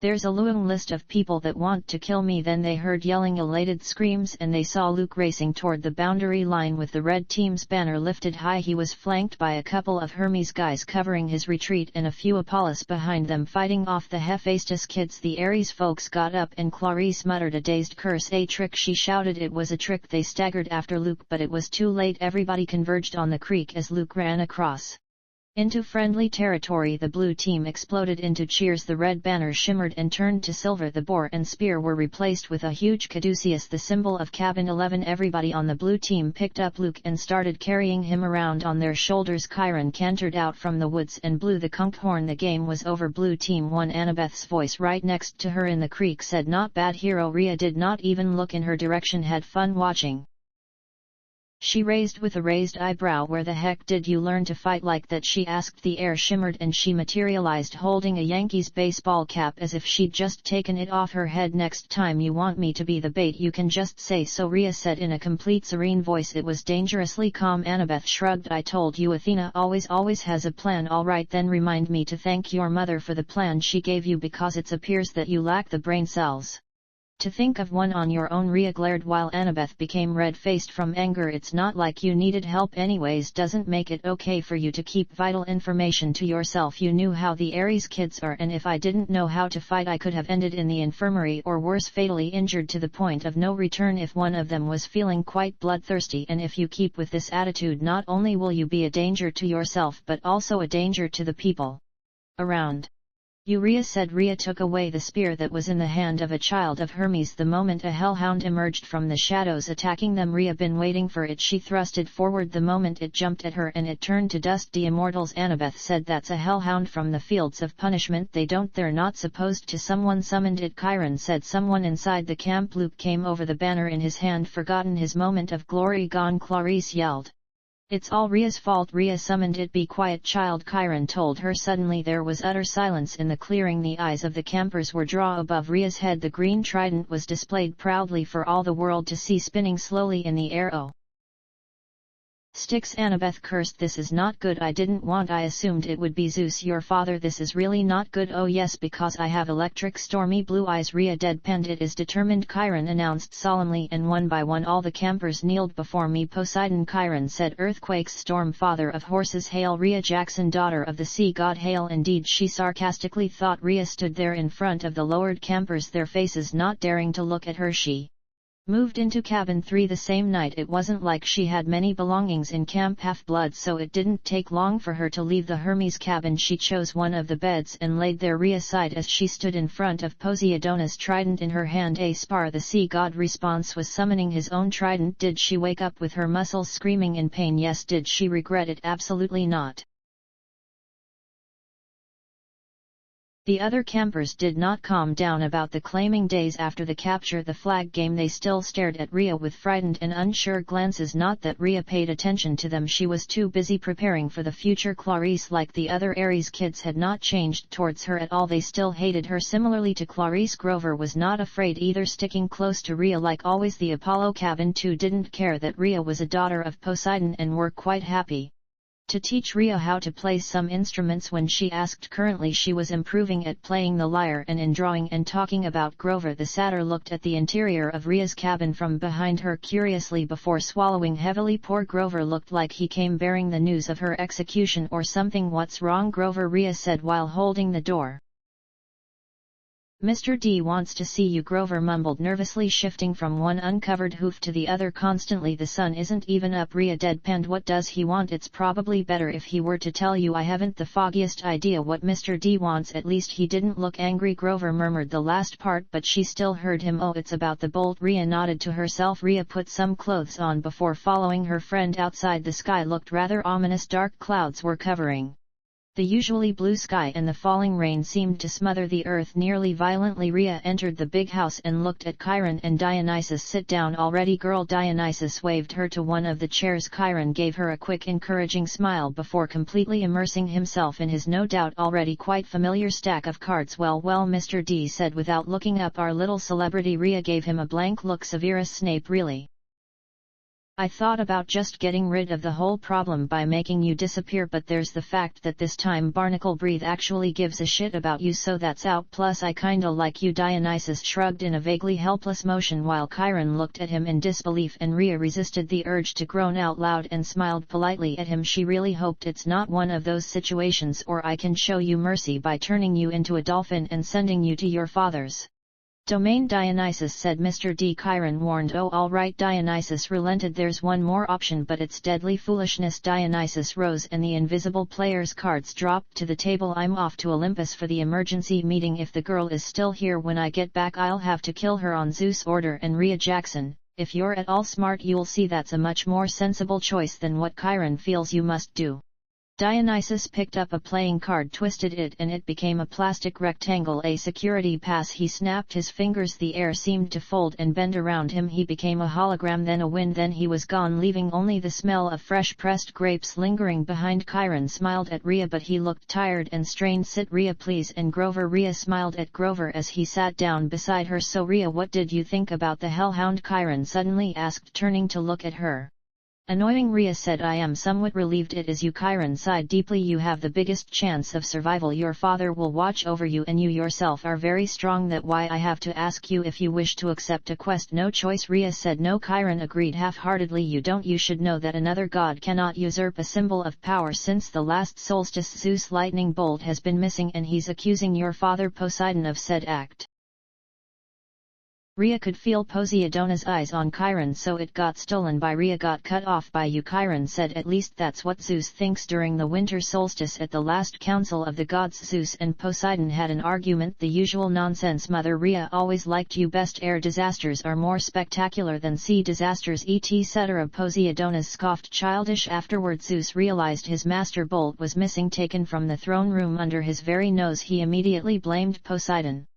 There's a long list of people that want to kill me. Then they heard yelling, elated screams, and they saw Luke racing toward the boundary line with the red team's banner lifted high. He was flanked by a couple of Hermes guys covering his retreat and a few Apollos behind them fighting off the Hephaestus kids. The Ares folks got up and Clarice muttered a dazed curse. A trick, she shouted. It was a trick. They staggered after Luke, but it was too late. Everybody converged on the creek as Luke ran across into friendly territory. The blue team exploded into cheers. The red banner shimmered and turned to silver. The boar and spear were replaced with a huge caduceus, the symbol of cabin 11. Everybody on the blue team picked up Luke and started carrying him around on their shoulders. Chiron cantered out from the woods and blew the conch horn. The game was over. Blue team won. Annabeth's voice right next to her in the creek said, "Not bad, hero." Rhea did not even look in her direction. Had fun watching, she raised with a raised eyebrow. "Where the heck did you learn to fight like that?" she asked. The air shimmered and she materialized holding a Yankees baseball cap as if she'd just taken it off her head. "Next time you want me to be the bait, you can just say so," Rhea said in a complete serene voice. It was dangerously calm. Annabeth shrugged. "I told you Athena always has a plan." "All right, then remind me to thank your mother for the plan she gave you, because it appears that you lack the brain cells to think of one on your own." Rhea glared while Annabeth became red-faced from anger. "It's not like you needed help anyways. Doesn't make it okay for you to keep vital information to yourself. You knew how the Ares kids are, and if I didn't know how to fight I could have ended in the infirmary, or worse, fatally injured to the point of no return if one of them was feeling quite bloodthirsty. And if you keep with this attitude, not only will you be a danger to yourself but also a danger to the people around you." Rhea said. Rhea took away the spear that was in the hand of a child of Hermes the moment a hellhound emerged from the shadows attacking them. Rhea been waiting for it. She thrusted forward the moment it jumped at her and it turned to dust. "The immortals," Annabeth said. "That's a hellhound from the fields of punishment. They're not supposed to." "Someone summoned it," Chiron said. "Someone inside the camp." Luke came over, the banner in his hand, forgotten his moment of glory gone. Clarice yelled, "It's all Rhea's fault. Rhea summoned it." "Be quiet, child," Chiron told her. Suddenly there was utter silence in the clearing. The eyes of the campers were drawn above Rhea's head. The green trident was displayed proudly for all the world to see, spinning slowly in the air. "Oh, sticks," Annabeth cursed. "This is not good. I assumed it would be Zeus, your father. This is really not good." "Oh yes, because I have electric stormy blue eyes," Rhea deadpanned. "It is determined," Chiron announced solemnly, "and one by one all the campers kneeled before me." "Poseidon," Chiron said. "Earthquakes, storm, father of horses, hail." "Rhea Jackson, daughter of the sea god, hail." "Indeed," she sarcastically thought. Rhea stood there in front of the lowered campers, their faces not daring to look at her. She moved into cabin 3 the same night. It wasn't like she had many belongings in Camp Half-Blood, so it didn't take long for her to leave the Hermes cabin. She chose one of the beds and laid there. Rhea sighed as she stood in front of Poseidona's trident in her hand. A spar, the sea god response, was summoning his own trident. Did she wake up with her muscles screaming in pain? Yes. Did she regret it? Absolutely not. The other campers did not calm down about the claiming. Days after the capture the flag game, they still stared at Rhea with frightened and unsure glances. Not that Rhea paid attention to them, she was too busy preparing for the future. Clarice, like the other Ares kids, had not changed towards her at all. They still hated her. Similarly to Clarice, Grover was not afraid either, sticking close to Rhea like always. The Apollo cabin too didn't care that Rhea was a daughter of Poseidon and were quite happy to teach Rhea how to play some instruments when she asked. Currently she was improving at playing the lyre and in drawing and talking about Grover. The satyr looked at the interior of Rhea's cabin from behind her curiously before swallowing heavily. Poor Grover looked like he came bearing the news of her execution or something. "What's wrong, Grover?" Rhea said while holding the door. "Mr. D wants to see you," Grover mumbled nervously, shifting from one uncovered hoof to the other constantly. "The sun isn't even up." Rhea deadpanned. "What does he want?" "It's probably better if he were to tell you. I haven't the foggiest idea what Mr. D wants. At least he didn't look angry." Grover murmured the last part, but she still heard him. "Oh, it's about the bolt." Rhea nodded to herself. Rhea put some clothes on before following her friend outside. The sky looked rather ominous. Dark clouds were covering the usually blue sky, and the falling rain seemed to smother the earth nearly violently. Rhea entered the big house and looked at Chiron and Dionysus. "Sit down already, girl." Dionysus waved her to one of the chairs. Chiron gave her a quick encouraging smile before completely immersing himself in his no doubt already quite familiar stack of cards. Well, Mr. D said without looking up, "Our little celebrity." Rhea gave him a blank look. "Severus Snape, really?" I thought about just getting rid of the whole problem by making you disappear, but there's the fact that this time Barnacle Breathe actually gives a shit about you, so that's out. Plus I kinda like you." Dionysus shrugged in a vaguely helpless motion while Chiron looked at him in disbelief, and Rhea resisted the urge to groan out loud and smiled politely at him. She really hoped it's not one of those situations, or I can show you mercy by turning you into a dolphin and sending you to your father's domain. Dionysus said. "Mr. D." Chiron warned. "Oh, all right." Dionysus relented. "There's one more option, but it's deadly foolishness." Dionysus rose and the invisible player's cards dropped to the table. "I'm off to Olympus for the emergency meeting. If the girl is still here when I get back, I'll have to kill her on Zeus' order." And Rhea Jackson, if you're at all smart, you'll see that's a much more sensible choice than what Chiron feels you must do. Dionysus picked up a playing card, twisted it, and it became a plastic rectangle, a security pass. He snapped his fingers. The air seemed to fold and bend around him. He became a hologram, then a wind, then he was gone, leaving only the smell of fresh pressed grapes lingering behind. Chiron smiled at Rhea, but he looked tired and strained. "Sit, Rhea, please." And Grover. Rhea smiled at Grover as he sat down beside her. "So Rhea, what did you think about the Hellhound?" Chiron suddenly asked, turning to look at her. "Annoying," Rhea said. "I am somewhat relieved it is you." Chiron sighed deeply. "You have the biggest chance of survival. Your father will watch over you, and you yourself are very strong. That's why I have to ask you if you wish to accept a quest." "No choice," Rhea said. "No." Chiron agreed half-heartedly. You should know that another god cannot usurp a symbol of power. Since the last solstice, Zeus' lightning bolt has been missing, and he's accusing your father Poseidon of said act." Rhea could feel Poseidona's eyes on Chiron. "So it got stolen by Rhea, got cut off by you?" Chiron said. "At least that's what Zeus thinks. During the winter solstice at the last council of the gods, Zeus and Poseidon had an argument. The usual nonsense. Mother Rhea always liked you best. Air disasters are more spectacular than sea disasters, etc." Poseidona scoffed, childish. Afterward Zeus realized his master bolt was missing, taken from the throne room under his very nose. He immediately blamed Poseidon.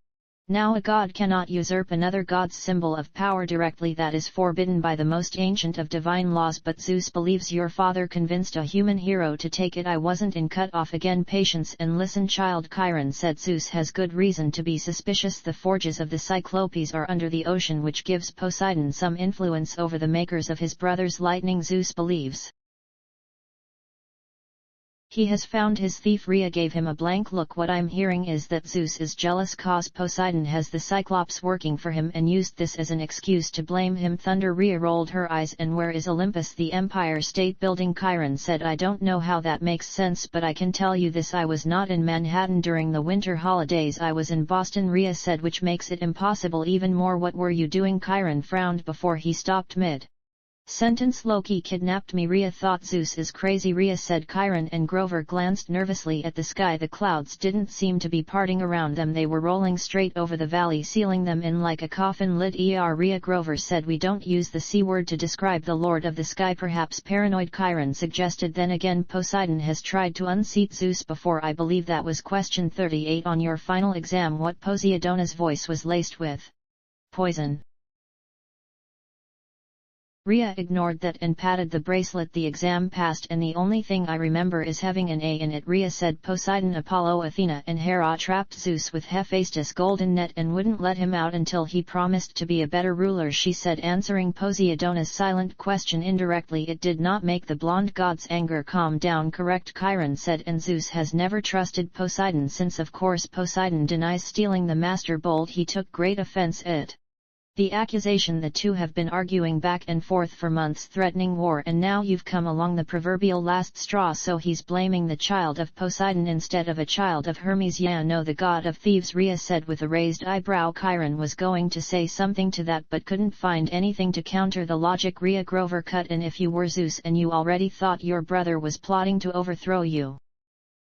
Now a god cannot usurp another god's symbol of power directly. That is forbidden by the most ancient of divine laws. But Zeus believes your father convinced a human hero to take it. I wasn't in. Cut off again. "Patience and listen, child," Chiron said. "Zeus has good reason to be suspicious. The forges of the Cyclopes are under the ocean, which gives Poseidon some influence over the makers of his brother's lightning. Zeus believes he has found his thief." Rhea gave him a blank look. "What I'm hearing is that Zeus is jealous cause Poseidon has the Cyclops working for him and used this as an excuse to blame him." Thunder. Rhea rolled her eyes. "And where is Olympus?" "The Empire State Building." Chiron said. "I don't know how that makes sense, but I can tell you this: I was not in Manhattan during the winter holidays. I was in Boston." Rhea said. "Which makes it impossible even more." "What were you doing?" Chiron frowned before he stopped mid sentence. "Loki kidnapped me." Rhea thought. "Zeus is crazy." Rhea said. Chiron and Grover glanced nervously at the sky. The clouds didn't seem to be parting around them. They were rolling straight over the valley, sealing them in like a coffin lid. Rhea. Grover said. "We don't use the C word to describe the Lord of the Sky." "Perhaps paranoid," Chiron suggested. "Then again, Poseidon has tried to unseat Zeus before. I believe that was question 38 on your final exam." "What?" Poseidona's voice was laced with poison. Rhea ignored that and patted the bracelet. "The exam passed, and the only thing I remember is having an A in it." Rhea said. "Poseidon, Apollo, Athena and Hera trapped Zeus with Hephaestus' golden net and wouldn't let him out until he promised to be a better ruler," she said, answering Poseidona's silent question indirectly. "It did not make the blonde god's anger calm down, correct?" Chiron said. "And Zeus has never trusted Poseidon since. Of course Poseidon denies stealing the master bolt. He took great offense at the accusation. The two have been arguing back and forth for months, threatening war, and now you've come along the proverbial last straw. So he's blaming the child of Poseidon instead of a child of Hermes." "Yeah, no, the god of thieves," Rhea said with a raised eyebrow. Chiron was going to say something to that but couldn't find anything to counter the logic. Rhea. Grover cut in. "If you were Zeus and you already thought your brother was plotting to overthrow you,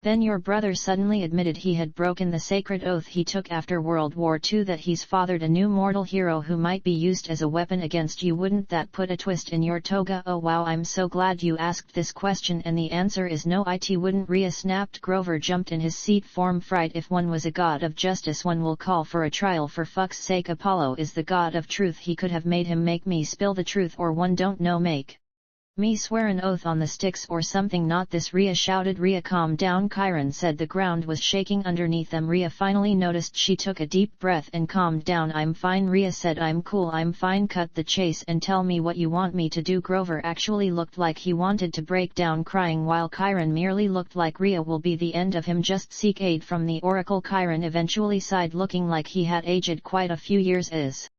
then your brother suddenly admitted he had broken the sacred oath he took after World War II, that he's fathered a new mortal hero who might be used as a weapon against you. Wouldn't that put a twist in your toga?" "Oh wow, I'm so glad you asked this question, and the answer is no, it wouldn't." Rhea snapped. Grover jumped in his seat. "Form fright. If one was a god of justice, one will call for a trial. For fuck's sake, Apollo is the god of truth. He could have made him make me spill the truth, or one don't know, make Me swear an oath on the sticks or something. Not this, Rhea shouted. Rhea, calm down, Chiron said. The ground was shaking underneath them. Rhea finally noticed. She took a deep breath and calmed down. I'm fine, Rhea said. I'm cool, I'm fine. Cut the chase and tell me what you want me to do. Grover actually looked like he wanted to break down crying, while Chiron merely looked like Rhea will be the end of him. Just seek aid from the oracle. Chiron eventually sighed, looking like he had aged quite a few years as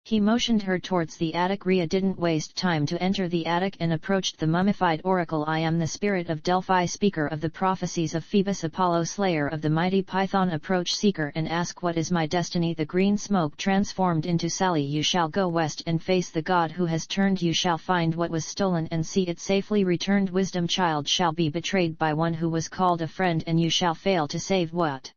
he motioned her towards the attic. Rhea didn't waste time to enter the attic and approached the mummified oracle. I am the spirit of Delphi, speaker of the prophecies of Phoebus Apollo, slayer of the mighty Python. Approach, seeker, and ask what is my destiny. The green smoke transformed into Sally. You shall go west and face the god who has turned. You shall find what was stolen and see it safely returned. Wisdom child shall be betrayed by one who was called a friend, and you shall fail to save what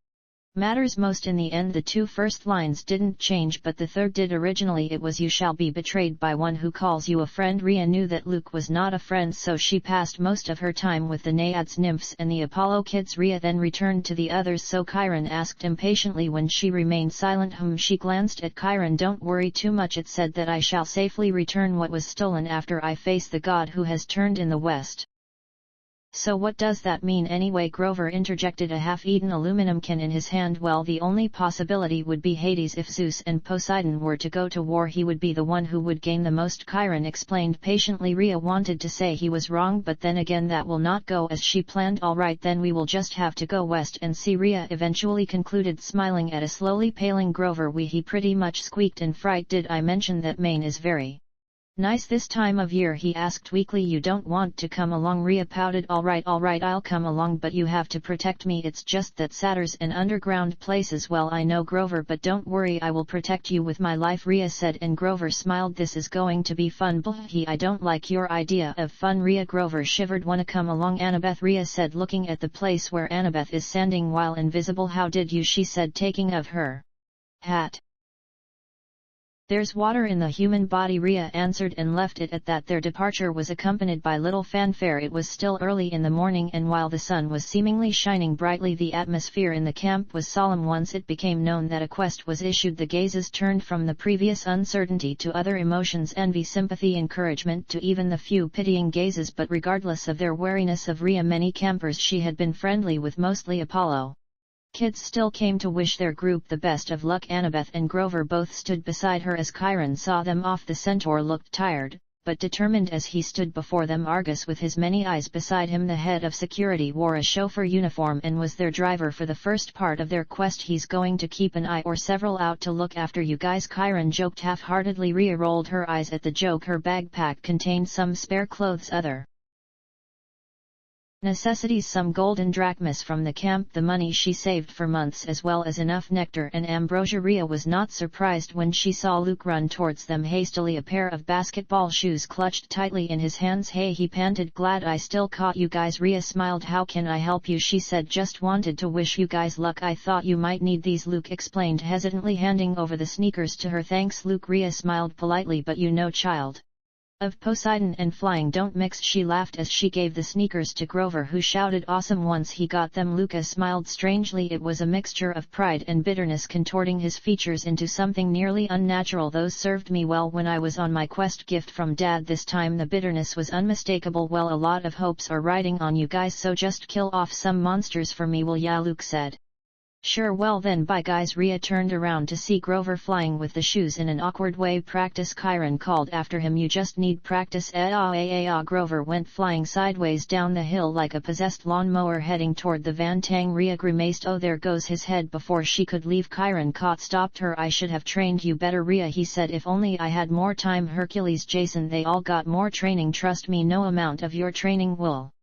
matters most in the end. The two first lines didn't change, but the third did. Originally it was you shall be betrayed by one who calls you a friend. Rhea knew that Luke was not a friend, so she passed most of her time with the Naiads, nymphs and the Apollo kids. Rhea then returned to the others, so Chiron asked impatiently when she remained silent. She glanced at Chiron. Don't worry too much, it said that I shall safely return what was stolen after I face the god who has turned in the west. So what does that mean anyway? Grover interjected, a half-eaten aluminum can in his hand. Well, the only possibility would be Hades. If Zeus and Poseidon were to go to war, he would be the one who would gain the most, Chiron explained patiently. Rhea wanted to say he was wrong, but then again that will not go as she planned. All right, then we will just have to go west and see, Rhea eventually concluded, smiling at a slowly paling Grover. He pretty much squeaked in fright. Did I mention that Maine is very nice this time of year? He asked weakly. You don't want to come along? Rhea pouted. All right, I'll come along, but you have to protect me. It's just that Satyr's an underground place as well. I know, Grover, but don't worry, I will protect you with my life, Rhea said, and Grover smiled. This is going to be fun. I don't like your idea of fun, Rhea. Grover shivered. Wanna come along, Annabeth? Rhea said, looking at the place where Annabeth is standing while invisible. How did you? She said, taking off her hat. There's water in the human body, Rhea answered, and left it at that. Their departure was accompanied by little fanfare. It was still early in the morning, and while the sun was seemingly shining brightly, the atmosphere in the camp was solemn. Once it became known that a quest was issued, the gazes turned from the previous uncertainty to other emotions: envy, sympathy, encouragement, to even the few pitying gazes. But regardless of their wariness of Rhea, many campers she had been friendly with, mostly Apollo kids, still came to wish their group the best of luck. Annabeth and Grover both stood beside her as Chiron saw them off. The centaur looked tired, but determined as he stood before them. Argus, with his many eyes beside him, the head of security, wore a chauffeur uniform and was their driver for the first part of their quest. He's going to keep an eye or several out to look after you guys, Chiron joked half-heartedly. Rhea rolled her eyes at the joke. Her backpack contained some spare clothes, other necessities, some golden drachmas from the camp, the money she saved for months, as well as enough nectar and ambrosia. Rhea was not surprised when she saw Luke run towards them hastily, a pair of basketball shoes clutched tightly in his hands. Hey, he panted, glad I still caught you guys. Rhea smiled. How can I help you? She said, just wanted to wish you guys luck. I thought you might need these, Luke explained hesitantly, handing over the sneakers to her. Thanks, Luke. Rhea smiled politely, but you know, child of Poseidon and flying don't mix. She laughed as she gave the sneakers to Grover, who shouted awesome once he got them. Luca smiled strangely. It was a mixture of pride and bitterness contorting his features into something nearly unnatural. Those served me well when I was on my quest. Gift from Dad. This time the bitterness was unmistakable. Well, a lot of hopes are riding on you guys, so just kill off some monsters for me, will ya? Luke said. Sure, well then, bye guys. Rhea turned around to see Grover flying with the shoes in an awkward way. Practice, Chiron called after him. You just need practice. Grover went flying sideways down the hill like a possessed lawnmower heading toward the Van Tang. Rhea grimaced. Oh, there goes his head. Before she could leave, Chiron stopped her. I should have trained you better, Rhea, he said. If only I had more time. Hercules, Jason, they all got more training. Trust me, no amount of your training will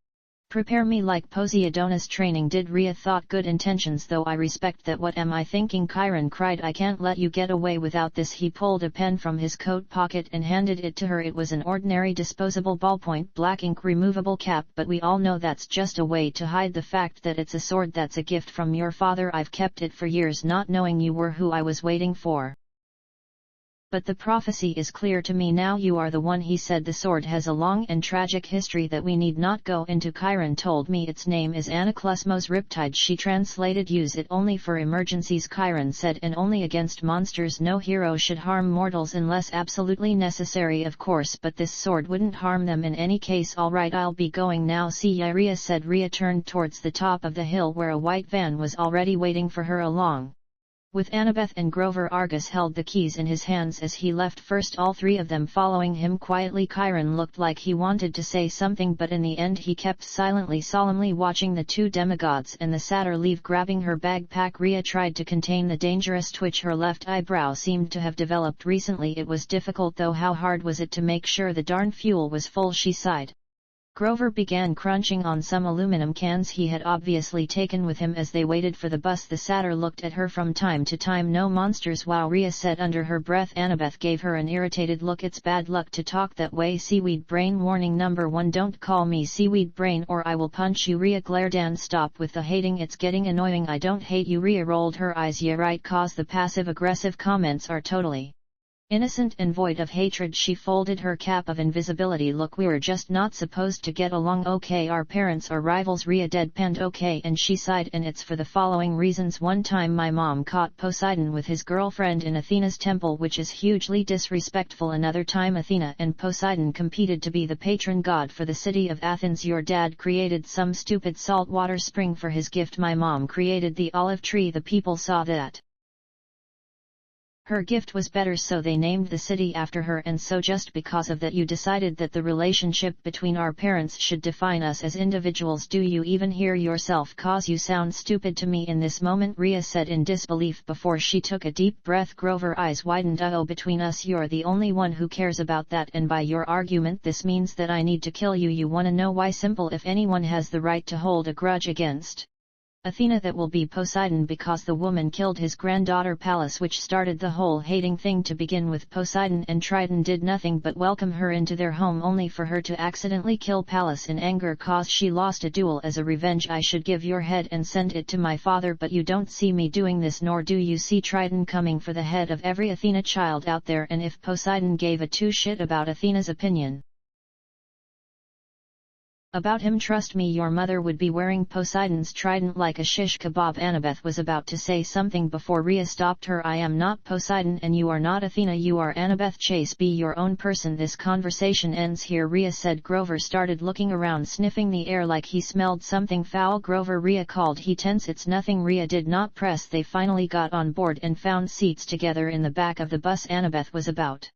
prepare me like Poseidon's training did. Rhea thought, good intentions, though I respect that. What am I thinking? Chiron cried. I can't let you get away without this. He pulled a pen from his coat pocket and handed it to her. It was an ordinary disposable ballpoint black ink removable cap, but we all know that's just a way to hide the fact that it's a sword. That's a gift from your father. I've kept it for years, not knowing you were who I was waiting for. But the prophecy is clear to me now. You are the one, he said. The sword has a long and tragic history that we need not go into. Chiron told me its name is Anaklusmos Riptide. She translated, use it only for emergencies, Chiron said, and only against monsters. No hero should harm mortals unless absolutely necessary, of course, but this sword wouldn't harm them in any case. All right, I'll be going now, see ya, Rhea said. Rhea turned towards the top of the hill where a white van was already waiting for her along with Annabeth and Grover. Argus held the keys in his hands as he left, first all three of them following him quietly. Chiron looked like he wanted to say something, but in the end he kept silently, solemnly watching the two demigods and the satyr leave, grabbing her backpack. Rhea tried to contain the dangerous twitch her left eyebrow seemed to have developed recently. It was difficult though. How hard was it to make sure the darn fuel was full? She sighed. Grover began crunching on some aluminum cans he had obviously taken with him as they waited for the bus. The satyr looked at her from time to time. No monsters, wow, Rhea said under her breath. Annabeth gave her an irritated look. It's bad luck to talk that way. Seaweed brain. Warning number 1, don't call me seaweed brain or I will punch you. Rhea glared. Dan, stop with the hating, it's getting annoying. I don't hate you. Rhea rolled her eyes. Yeah right, cause the passive aggressive comments are totally innocent and void of hatred. She folded her cap of invisibility. Look, we're just not supposed to get along, okay? Our parents are rivals. Rhea deadpanned. Okay, and she sighed, and it's for the following reasons. One time my mom caught Poseidon with his girlfriend in Athena's temple, which is hugely disrespectful. Another time Athena and Poseidon competed to be the patron god for the city of Athens. Your dad created some stupid saltwater spring for his gift. My mom created the olive tree. The people saw that her gift was better, so they named the city after her, and so just because of that you decided that the relationship between our parents should define us as individuals. Do you even hear yourself? Cause you sound stupid to me in this moment, Rhea said in disbelief before she took a deep breath. Grover eyes widened. Oh, between us you're the only one who cares about that, and by your argument this means that I need to kill you. You wanna know why? Simple. If anyone has the right to hold a grudge against Athena, that will be Poseidon, because the woman killed his granddaughter Pallas, which started the whole hating thing to begin with. Poseidon and Triton did nothing but welcome her into their home only for her to accidentally kill Pallas in anger cause she lost a duel. As a revenge I should give your head and send it to my father, but you don't see me doing this, nor do you see Triton coming for the head of every Athena child out there. And if Poseidon gave a two shit about Athena's opinion about him, trust me, your mother would be wearing Poseidon's trident like a shish kebab. Annabeth was about to say something before Rhea stopped her. I am not Poseidon and you are not Athena, you are Annabeth Chase. Be your own person. This conversation ends here, Rhea said. Grover started looking around, sniffing the air like he smelled something foul. Grover, Rhea called. He tense. It's nothing. Rhea did not press. They finally got on board and found seats together in the back of the bus. Annabeth was about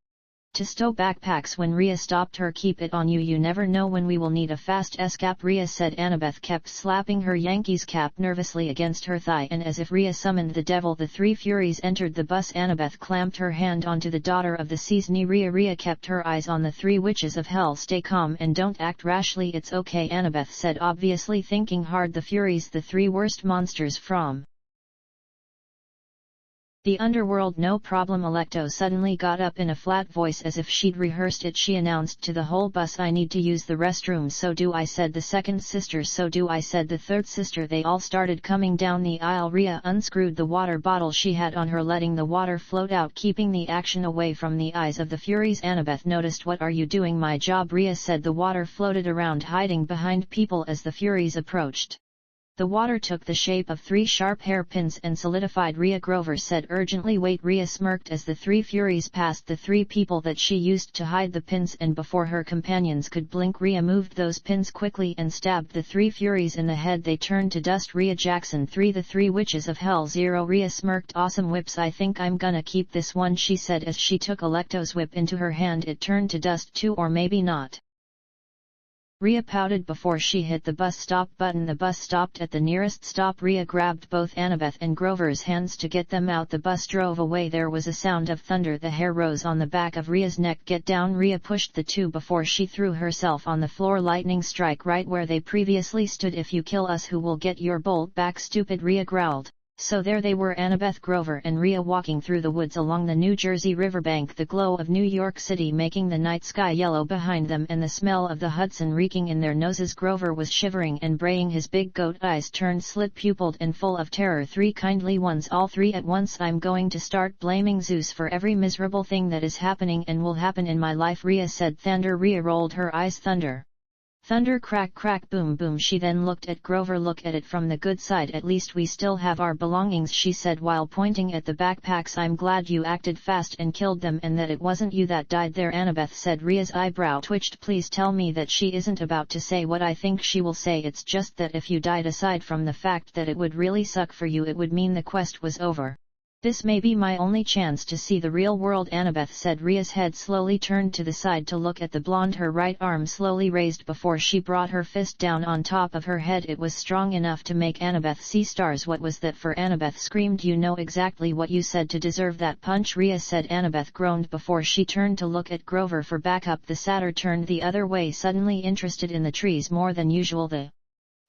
to stow backpacks when Rhea stopped her. Keep it on you, you never know when we will need a fast escape, Rhea said. Annabeth kept slapping her Yankees cap nervously against her thigh, and as if Rhea summoned the devil, the three Furies entered the bus. Annabeth clamped her hand onto the daughter of the sea's knee. Rhea kept her eyes on the three witches of hell. Stay calm and don't act rashly. It's okay, Annabeth said, obviously thinking hard. The Furies, the three worst monsters from the underworld. No problem. Alecto suddenly got up in a flat voice as if she'd rehearsed it. She announced to the whole bus, I need to use the restroom. So do I, said the second sister. So do I, said the third sister. They all started coming down the aisle. Rhea unscrewed the water bottle she had on her, letting the water float out, keeping the action away from the eyes of the Furies. Annabeth noticed. What are you doing? My job, Rhea said. The water floated around, hiding behind people as the Furies approached. The water took the shape of three sharp hairpins and solidified. Rhea, Grover said urgently. Wait. Rhea smirked as the three Furies passed the three people that she used to hide the pins, and before her companions could blink, Rhea moved those pins quickly and stabbed the three Furies in the head. They turned to dust. Rhea, Jackson 3, the three witches of hell 0. Rhea smirked. Awesome whips. I think I'm gonna keep this one, she said as she took Alecto's whip into her hand. It turned to dust too, or maybe not. Rhea pouted before she hit the bus stop button. The bus stopped at the nearest stop. Rhea grabbed both Annabeth and Grover's hands to get them out. The bus drove away. There was a sound of thunder. The hair rose on the back of Rhea's neck. Get down. Rhea pushed the two before she threw herself on the floor. Lightning strike right where they previously stood. If you kill us, who will get your bolt back? Stupid, Rhea growled, So there they were, Annabeth Grover and Rhea walking through the woods along the New Jersey riverbank, the glow of New York City making the night sky yellow behind them and the smell of the Hudson reeking in their noses. Grover was shivering and braying, his big goat eyes turned slit-pupiled and full of terror. Three kindly ones, all three at once. I'm going to start blaming Zeus for every miserable thing that is happening and will happen in my life, Rhea said. Thunder. Rhea rolled her eyes. Thunder. Thunder, crack crack boom boom. She then looked at Grover. Look at it from the good side, at least we still have our belongings, she said while pointing at the backpacks. I'm glad you acted fast and killed them and that it wasn't you that died there, Annabeth said. Rhea's eyebrow twitched. Please tell me that she isn't about to say what I think she will say. It's just that if you died, aside from the fact that it would really suck for you, it would mean the quest was over. This may be my only chance to see the real world, Annabeth said. Rhea's head slowly turned to the side to look at the blonde, her right arm slowly raised before she brought her fist down on top of her head. It was strong enough to make Annabeth see stars. What was that for? Annabeth screamed. You know exactly what you said to deserve that punch, Rhea said. Annabeth groaned before she turned to look at Grover for backup. The satyr turned the other way, suddenly interested in the trees more than usual. The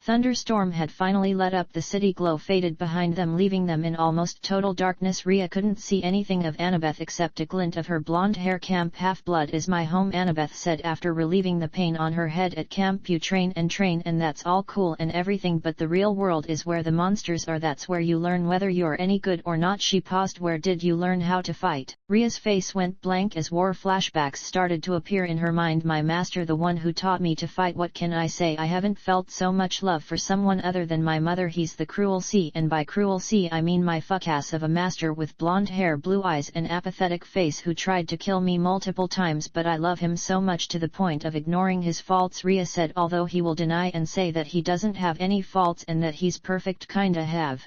thunderstorm had finally let up. The city glow faded behind them, leaving them in almost total darkness. Rhea couldn't see anything of Annabeth except a glint of her blonde hair. Camp Half-Blood is my home, Annabeth said after relieving the pain on her head. At camp you train and that's all cool and everything, but the real world is where the monsters are. That's where you learn whether you're any good or not. She paused. Where did you learn how to fight? Rhea's face went blank as war flashbacks started to appear in her mind. My master, the one who taught me to fight. What can I say? I haven't felt so much love for someone other than my mother. He's the cruel sea, and by cruel sea I mean my fuckass of a master with blonde hair, blue eyes and apathetic face who tried to kill me multiple times, but I love him so much to the point of ignoring his faults, Rhea said, although he will deny and say that he doesn't have any faults and that he's perfect. Kinda have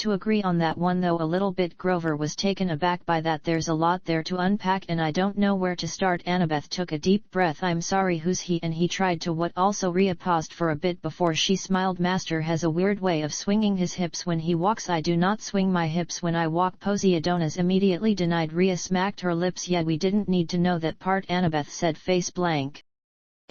to agree on that one though, a little bit. Grover was taken aback by that. There's a lot there to unpack and I don't know where to start. Annabeth took a deep breath. I'm sorry, who's he? And he tried to what? Also, Rhea paused for a bit before she smiled. Master has a weird way of swinging his hips when he walks. I do not swing my hips when I walk, Poseidonus immediately denied. Rhea smacked her lips. Yeah, we didn't need to know that part, Annabeth said, face blank.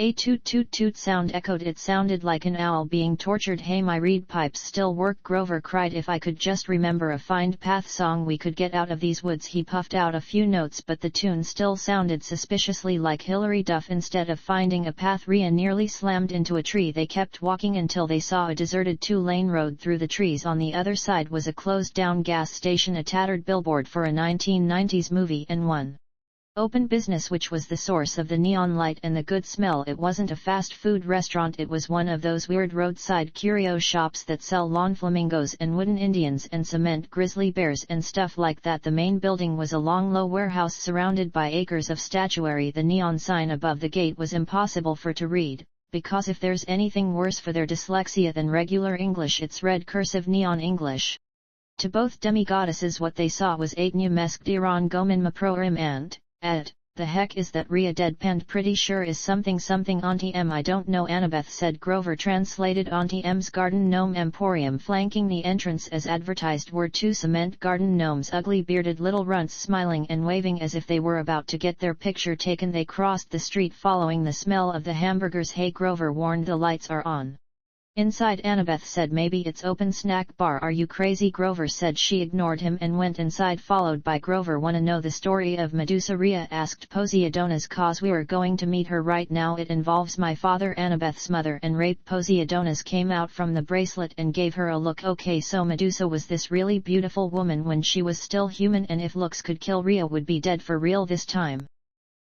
A toot toot toot sound echoed. It sounded like an owl being tortured. Hey, my reed pipes still work, Grover cried. If I could just remember a Find Path song we could get out of these woods. He puffed out a few notes, but the tune still sounded suspiciously like Hilary Duff instead of Finding a Path. Rhea nearly slammed into a tree. They kept walking until they saw a deserted two-lane road. Through the trees on the other side was a closed-down gas station, a tattered billboard for a 1990s movie, and one open business which was the source of the neon light and the good smell. It wasn't a fast food restaurant, it was one of those weird roadside curio shops that sell lawn flamingos and wooden Indians and cement grizzly bears and stuff like that. The main building was a long low warehouse surrounded by acres of statuary. The neon sign above the gate was impossible for to read, because if there's anything worse for their dyslexia than regular English, it's red cursive neon English. To both demigoddesses what they saw was eight Numesk Diron Gomen Maprorim and the heck is that? Rhea deadpanned. Pretty sure is something something Auntie M. I don't know, Annabeth said. Grover translated. Auntie M's Garden Gnome Emporium. Flanking the entrance as advertised were two cement garden gnomes, ugly bearded little runts, smiling and waving as if they were about to get their picture taken. They crossed the street following the smell of the hamburgers. Hey, Grover warned, the lights are on inside. Annabeth said, maybe it's open snack bar. Are you crazy? Grover said. She ignored him and went inside, followed by Grover. Wanna know the story of Medusa? Rhea asked Poseidonus. Cause we're going to meet her right now. It involves my father, Annabeth's mother, and rape. Poseidonus came out from the bracelet and gave her a look. Okay, so Medusa was this really beautiful woman when she was still human, and if looks could kill, Rhea would be dead for real this time.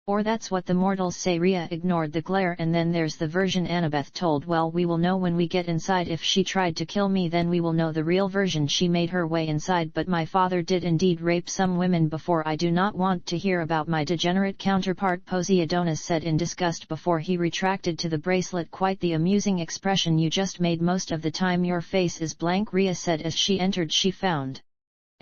Or that's what the mortals say. Rhea ignored the glare. And then there's the version Annabeth told. Well, we will know when we get inside. If she tried to kill me, then we will know the real version. She made her way inside, but my father did indeed rape some women before. I do not want to hear about my degenerate counterpart, Poseidonus said in disgust before he retracted to the bracelet. Quite the amusing expression you just made. Most of the time your face is blank, Rhea said as she entered. She found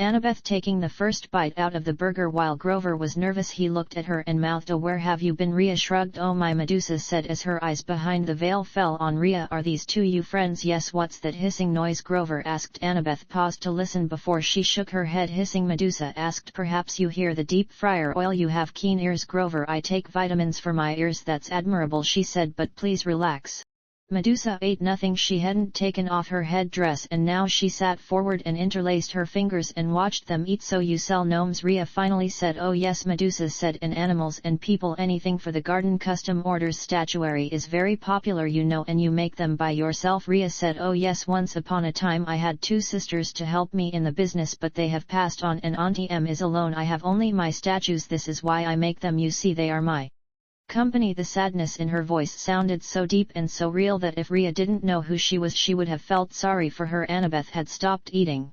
Annabeth taking the first bite out of the burger while Grover was nervous. He looked at her and mouthed, oh, where have you been? Rhea shrugged. Oh, my, Medusa said as her eyes behind the veil fell on Rhea. Are these two you friends? Yes. What's that hissing noise? Grover asked. Annabeth paused to listen before she shook her head. Hissing? Medusa asked. Perhaps you hear the deep fryer oil. You have keen ears, Grover. I take vitamins for my ears. That's admirable, she said, but please relax. Medusa ate nothing. She hadn't taken off her head dress and now she sat forward and interlaced her fingers and watched them eat. So you sell gnomes? Rhea finally said. Oh yes, Medusa said, and animals and people, anything for the garden. Custom orders statuary is very popular you know, and you make them by yourself? Rhea said. Oh yes, once upon a time I had two sisters to help me in the business but they have passed on and Auntie M is alone. I have only my statues, this is why I make them, you see they are my company. The sadness in her voice sounded so deep and so real that if Rhea didn't know who she was she would have felt sorry for her. Annabeth had stopped eating.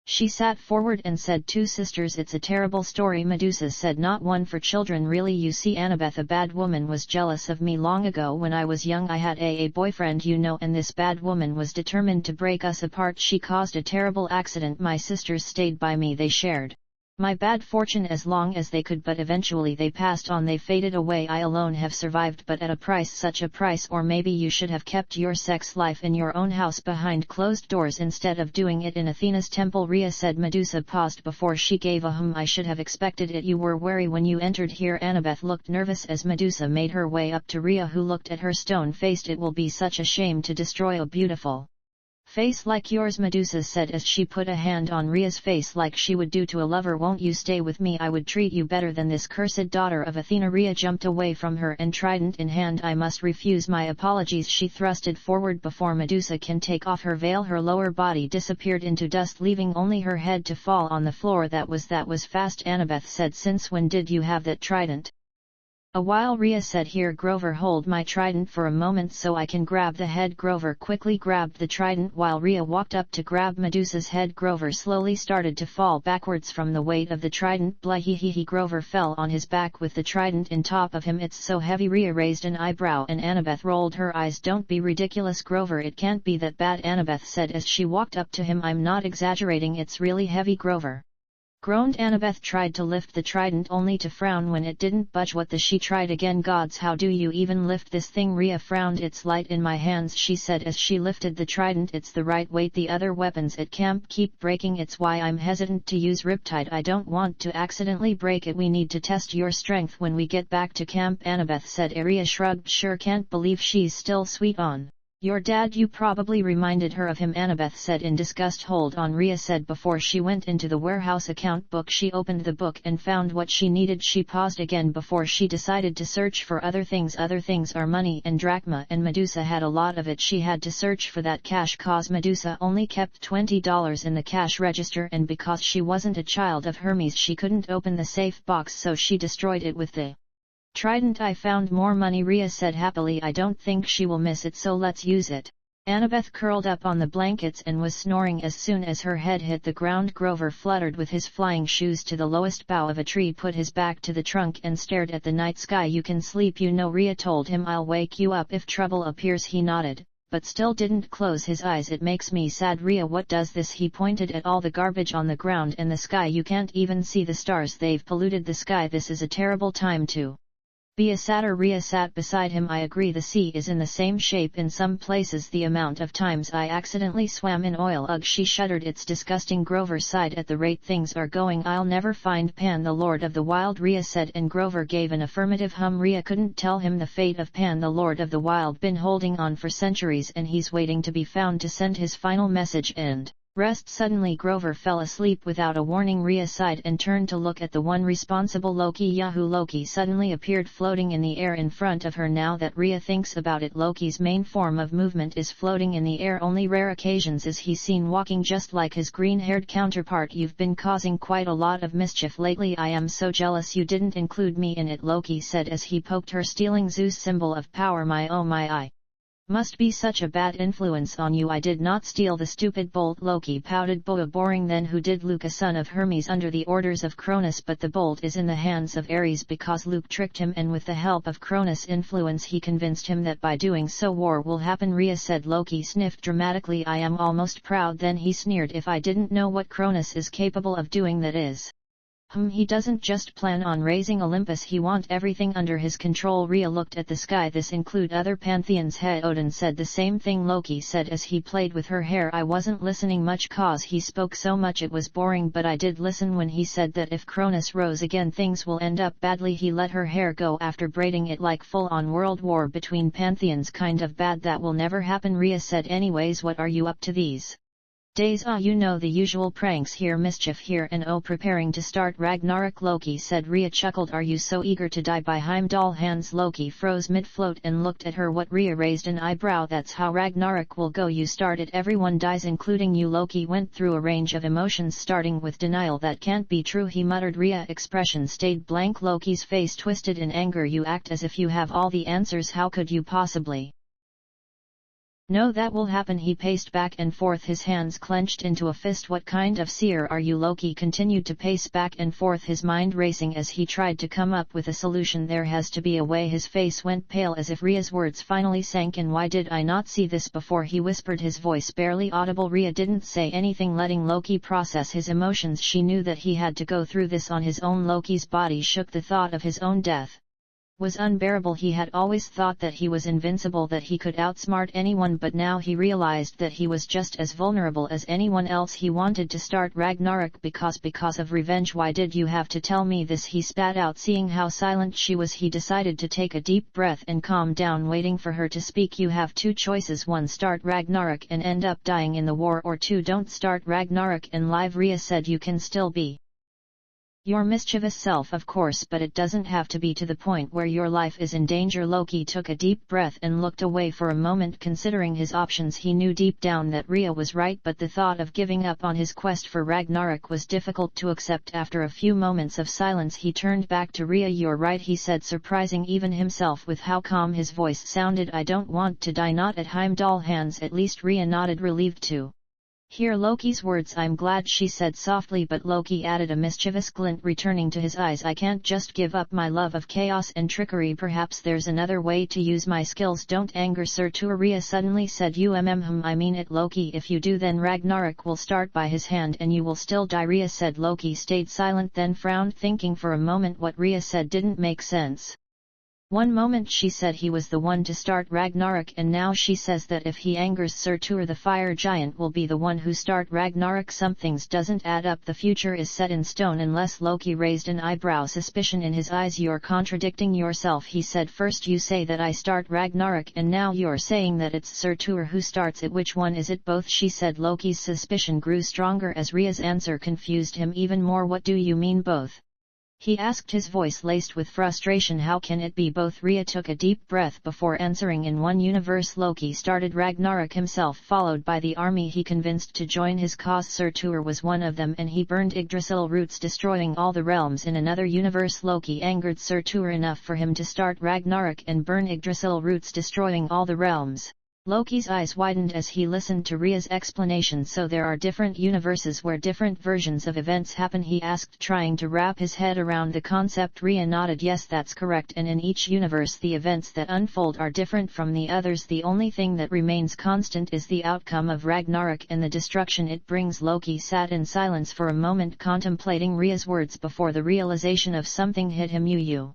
She sat forward and said, two sisters, it's a terrible story. Medusa said, not one for children really. You see Annabeth, a bad woman was jealous of me long ago when I was young. I had a boyfriend you know, and this bad woman was determined to break us apart. She caused a terrible accident. My sisters stayed by me. They shared my bad fortune as long as they could, but eventually they passed on, they faded away. I alone have survived, but at a price, such a price. Or maybe you should have kept your sex life in your own house behind closed doors instead of doing it in Athena's temple. Rhea said. Medusa paused before she gave a hum. I should have expected it. You were wary when you entered here. Annabeth looked nervous as Medusa made her way up to Rhea, who looked at her stone-faced. It will be such a shame to destroy a beautiful face like yours, Medusa said as she put a hand on Rhea's face like she would do to a lover. Won't you stay with me? I would treat you better than this cursed daughter of Athena. Rhea jumped away from her and trident in hand. I must refuse. My apologies. She thrusted forward before Medusa can take off her veil. Her lower body disappeared into dust, leaving only her head to fall on the floor. That was fast, Annabeth said. Since when did you have that trident? A while, Rhea said. Here, Grover, hold my trident for a moment so I can grab the head. Grover quickly grabbed the trident while Rhea walked up to grab Medusa's head. Grover slowly started to fall backwards from the weight of the trident. Blah hee hee hee. Grover fell on his back with the trident in top of him. It's so heavy. Rhea raised an eyebrow and Annabeth rolled her eyes. Don't be ridiculous, Grover, it can't be that bad, Annabeth said as she walked up to him. I'm not exaggerating, it's really heavy. Grover groaned. Annabeth tried to lift the trident only to frown when it didn't budge. What the? She tried again. Gods, how do you even lift this thing? Rhea frowned. It's light in my hands, she said as she lifted the trident. It's the right weight. The other weapons at camp keep breaking. It's why I'm hesitant to use Riptide. I don't want to accidentally break it. We need to test your strength when we get back to camp, Annabeth said. Rhea shrugged. Sure, can't believe she's still sweet on your dad. You probably reminded her of him, Annabeth said in disgust. Hold on, Rhea said before she went into the warehouse account book. She opened the book and found what she needed. She paused again before she decided to search for other things. Other things are money and drachma, and Medusa had a lot of it. She had to search for that cash cause Medusa only kept $20 in the cash register, and because she wasn't a child of Hermes she couldn't open the safe box, so she destroyed it with the trident. I found more money, Rhea said happily. I don't think she will miss it, so let's use it. Annabeth curled up on the blankets and was snoring. As soon as her head hit the ground, Grover fluttered with his flying shoes to the lowest bough of a tree, put his back to the trunk and stared at the night sky. You can sleep, you know, Rhea told him. I'll wake you up if trouble appears. He nodded, but still didn't close his eyes. It makes me sad, Rhea. What does this? He pointed at all the garbage on the ground and the sky. You can't even see the stars. They've polluted the sky. This is a terrible time to be a satyr. Rhea sat beside him. I agree, the sea is in the same shape in some places. The amount of times I accidentally swam in oil. Ugh, she shuddered. It's disgusting. Grover sighed. At the rate things are going I'll never find Pan, the Lord of the Wild, Rhea said, and Grover gave an affirmative hum. Rhea couldn't tell him the fate of Pan, the Lord of the Wild. Been holding on for centuries and he's waiting to be found to send his final message and rest. Suddenly Grover fell asleep without a warning. Rhea sighed and turned to look at the one responsible, Loki. Yahoo! Loki suddenly appeared floating in the air in front of her. Now that Rhea thinks about it, Loki's main form of movement is floating in the air. Only rare occasions is he seen walking just like his green-haired counterpart. You've been causing quite a lot of mischief lately. I am so jealous you didn't include me in it, Loki said as he poked her, stealing Zeus' symbol of power. My oh my, I must be such a bad influence on you. I did not steal the stupid bolt, Loki pouted. Boring. Then who did? Luke, a son of Hermes under the orders of Cronus, but the bolt is in the hands of Ares because Luke tricked him, and with the help of Cronus' influence he convinced him that by doing so war will happen, Rhea said. Loki sniffed dramatically. I am almost proud. Then he sneered. If I didn't know what Cronus is capable of doing, that is He doesn't just plan on raising Olympus, he want everything under his control. Rhea looked at the sky. This include other pantheons. He Odin said the same thing Loki said as he played with her hair. I wasn't listening much cause he spoke so much it was boring, but I did listen when he said that if Cronus rose again things will end up badly. He let her hair go after braiding it like full on world war between pantheons, kind of bad. That will never happen. Rhea said, anyways what are you up to these days? You know the usual pranks here, mischief here and preparing to start Ragnarok. Loki said. Rhea chuckled. Are you so eager to die by Heimdall hands? Loki froze mid-float and looked at her. What? Rhea raised an eyebrow. That's how Ragnarok will go. You start it, everyone dies including you. Loki went through a range of emotions starting with denial. That can't be true, he muttered. Rhea expression stayed blank. Loki's face twisted in anger. You act as if you have all the answers. How could you possibly no, that will happen. He paced back and forth, his hands clenched into a fist. What kind of seer are you? Loki continued to pace back and forth, his mind racing as he tried to come up with a solution. There has to be a way. His face went pale as if Rhea's words finally sank in. Why did I not see this before? He whispered, his voice barely audible. Rhea didn't say anything, letting Loki process his emotions. She knew that he had to go through this on his own. Loki's body shook. The thought of his own death was unbearable. He had always thought that he was invincible, that he could outsmart anyone, but now he realized that he was just as vulnerable as anyone else. He wanted to start Ragnarok because of revenge. Why did you have to tell me this? He spat out. Seeing how silent she was, he decided to take a deep breath and calm down, waiting for her to speak. You have two choices: one, start Ragnarok and end up dying in the war, or two, don't start Ragnarok and live. Rhea said, you can still be your mischievous self, of course, but it doesn't have to be to the point where your life is in danger. Loki took a deep breath and looked away for a moment, considering his options. He knew deep down that Rhea was right, but the thought of giving up on his quest for Ragnarok was difficult to accept. After a few moments of silence, he turned back to Rhea. You're right, he said, surprising even himself with how calm his voice sounded. I don't want to die, not at Heimdall hands at least. Rhea nodded, relieved to hear Loki's words. I'm glad, she said softly, but Loki added, a mischievous glint returning to his eyes. I can't just give up my love of chaos and trickery. Perhaps there's another way to use my skills. Don't anger Sir Tuor, Rhea suddenly said. I mean it, Loki. If you do, then Ragnarok will start by his hand and you will still die. Rhea said. Loki stayed silent, then frowned, thinking for a moment what Rhea said didn't make sense. One moment she said he was the one to start Ragnarok, and now she says that if he angers Sir Tuor, the fire giant will be the one who start Ragnarok. Something's doesn't add up. The future is set in stone unless. Loki raised an eyebrow, suspicion in his eyes. You're contradicting yourself, he said. First you say that I start Ragnarok and now you're saying that it's Sir Tuor who starts it. Which one is it? Both, she said. Loki's suspicion grew stronger as Rhea's answer confused him even more. What do you mean both? he asked, his voice laced with frustration. How can it be both? Rhea took a deep breath before answering. In one universe Loki started Ragnarok himself, followed by the army he convinced to join his cause. Sir Tuor was one of them, and he burned Yggdrasil roots, destroying all the realms. In another universe Loki angered Sir Tuor enough for him to start Ragnarok and burn Yggdrasil roots, destroying all the realms. Loki's eyes widened as he listened to Rhea's explanation. So there are different universes where different versions of events happen, he asked, trying to wrap his head around the concept. Rhea nodded. Yes, that's correct, and in each universe the events that unfold are different from the others. The only thing that remains constant is the outcome of Ragnarok and the destruction it brings. Loki sat in silence for a moment, contemplating Rhea's words before the realization of something hit him. You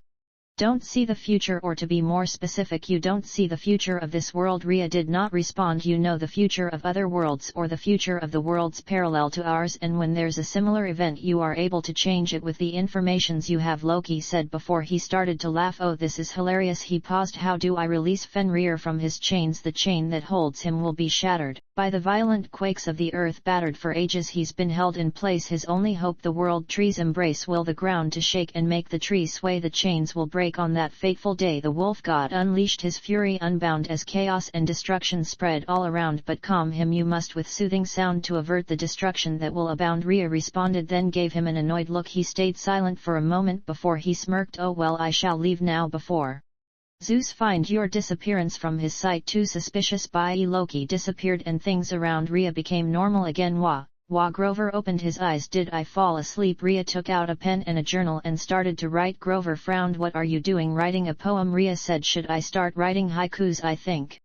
don't see the future, or to be more specific, you don't see the future of this world. Rhea did not respond. You know the future of other worlds, or the future of the worlds parallel to ours, and when there's a similar event you are able to change it with the informations you have, Loki said before he started to laugh. Oh, this is hilarious. He paused. How do I release Fenrir from his chains? The chain that holds him will be shattered by the violent quakes of the earth. Battered for ages he's been held in place. His only hope the world trees embrace. Will the ground to shake and make the trees sway? The chains will break on that fateful day. The wolf god unleashed his fury unbound as chaos and destruction spread all around. But calm him you must with soothing sound to avert the destruction that will abound. Rhea responded, then gave him an annoyed look. He stayed silent for a moment before he smirked. Oh well, I shall leave now before Zeus find your disappearance from his sight too suspicious. By Loki disappeared and things around Rhea became normal again. Wah. Grover opened his eyes. Did I fall asleep? Rhea took out a pen and a journal and started to write. Grover frowned. What are you doing? Writing a poem, Rhea said. Should I start writing haikus? I think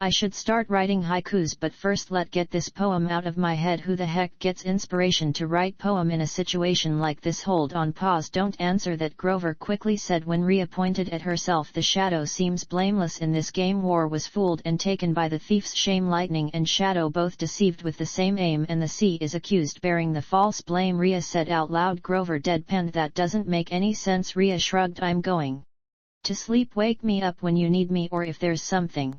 I should start writing haikus, but first get this poem out of my head. Who the heck gets inspiration to write poem in a situation like this? Hold on, pause, don't answer that, Grover quickly said. When Rhea pointed at herself, the shadow seems blameless in this game. War was fooled and taken by the thief's shame. Lightning and shadow both deceived with the same aim, and the sea is accused bearing the false blame. Rhea said out loud. Grover deadpanned. That doesn't make any sense. Rhea shrugged. I'm going to sleep. Wake me up when you need me, or if there's something